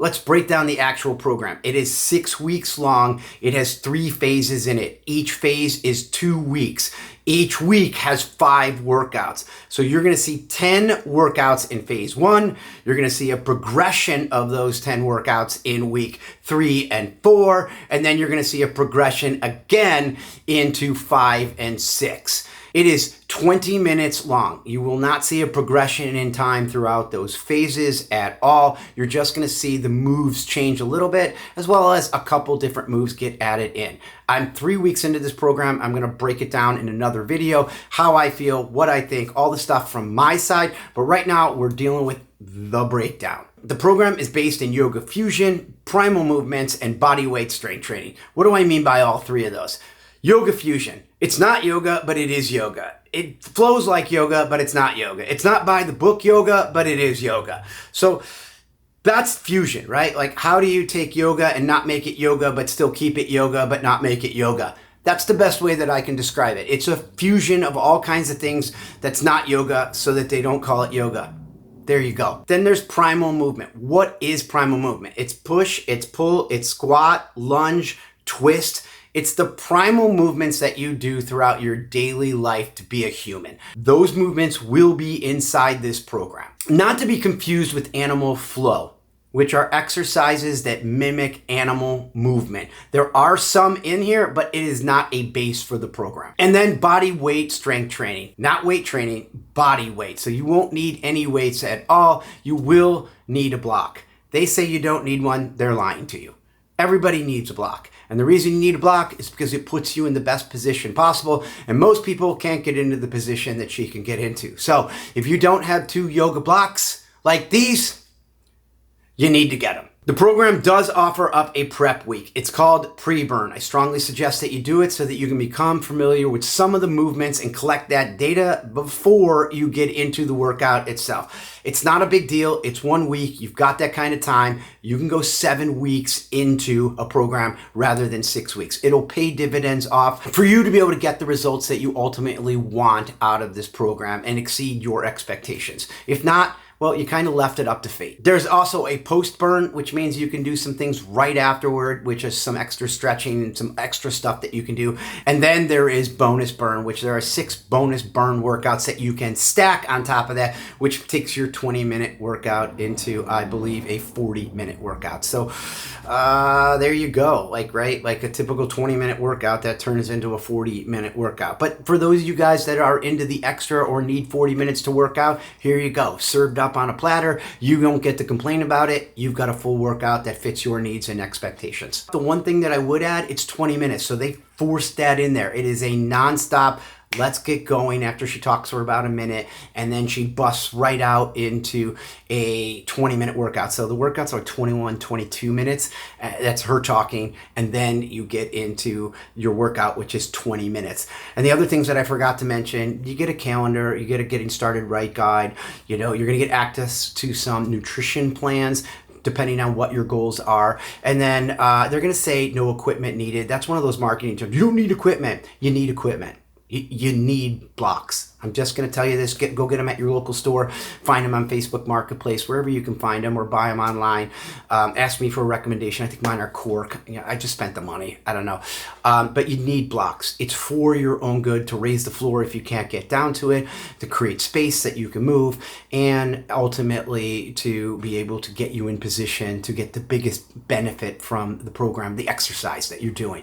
Let's break down the actual program. It is 6 weeks long. It has 3 phases in it. Each phase is 2 weeks. Each week has 5 workouts. So you're gonna see 10 workouts in phase 1. You're gonna see a progression of those 10 workouts in week 3 and 4. And then you're gonna see a progression again into 5 and 6. It is 20 minutes long. You will not see a progression in time throughout those phases at all. You're just gonna see the moves change a little bit, as well as a couple different moves get added in. I'm 3 weeks into this program. I'm gonna break it down in another video, how I feel, what I think, all the stuff from my side. But right now, we're dealing with the breakdown. The program is based in yoga fusion, primal movements, and body weight strength training. What do I mean by all 3 of those? Yoga fusion. It's not yoga, but it is yoga. It flows like yoga, but it's not yoga. It's not by the book yoga, but it is yoga. So that's fusion, right? Like, how do you take yoga and not make it yoga, but still keep it yoga, but not make it yoga? That's the best way that I can describe it. It's a fusion of all kinds of things that's not yoga so that they don't call it yoga. There you go. Then there's primal movement. What is primal movement? It's push, it's pull, it's squat, lunge, twist. It's the primal movements that you do throughout your daily life to be a human. Those movements will be inside this program. Not to be confused with animal flow, which are exercises that mimic animal movement. There are some in here, but it is not a base for the program. And then body weight strength training, not weight training, body weight. So you won't need any weights at all. You will need a block. They say you don't need one, they're lying to you. Everybody needs a block. And the reason you need a block is because it puts you in the best position possible. And most people can't get into the position that she can get into. So if you don't have 2 yoga blocks like these, you need to get them. The program does offer up a prep week. It's called pre-burn. I strongly suggest that you do it so that you can become familiar with some of the movements and collect that data before you get into the workout itself. It's not a big deal. It's 1 week. You've got that kind of time. You can go 7 weeks into a program rather than 6 weeks. It'll pay dividends off for you to be able to get the results that you ultimately want out of this program and exceed your expectations. If not, well, you kind of left it up to fate. There's also a post-burn, which means you can do some things right afterward, which is some extra stretching and some extra stuff that you can do. And then there is bonus burn, which there are 6 bonus burn workouts that you can stack on top of that, which takes your 20-minute workout into, I believe, a 40-minute workout. So there you go. Like a typical 20-minute workout that turns into a 40-minute workout. But for those of you guys that are into the extra or need 40 minutes to work out, here you go. Served up on a platter. You don't get to complain about it. You've got a full workout that fits your needs and expectations. The one thing that I would add, it's 20 minutes. So they forced that in there. It is a nonstop, let's get going after she talks for about a minute, and then she busts right out into a 20-minute workout. So the workouts are 21, 22 minutes. That's her talking. And then you get into your workout, which is 20 minutes. And the other things that I forgot to mention, you get a calendar, you get a getting started right guide. You know, you're going to get access to some nutrition plans depending on what your goals are. And then they're going to say no equipment needed. That's one of those marketing terms. You don't need equipment. You need equipment. You need blocks. I'm just going to tell you this. Go get them at your local store. Find them on Facebook Marketplace, wherever you can find them, or buy them online. Ask me for a recommendation. I think mine are Cork. You know, I just spent the money. I don't know. But you need blocks. It's for your own good, to raise the floor if you can't get down to it, to create space that you can move, and ultimately to be able to get you in position to get the biggest benefit from the program, the exercise that you're doing.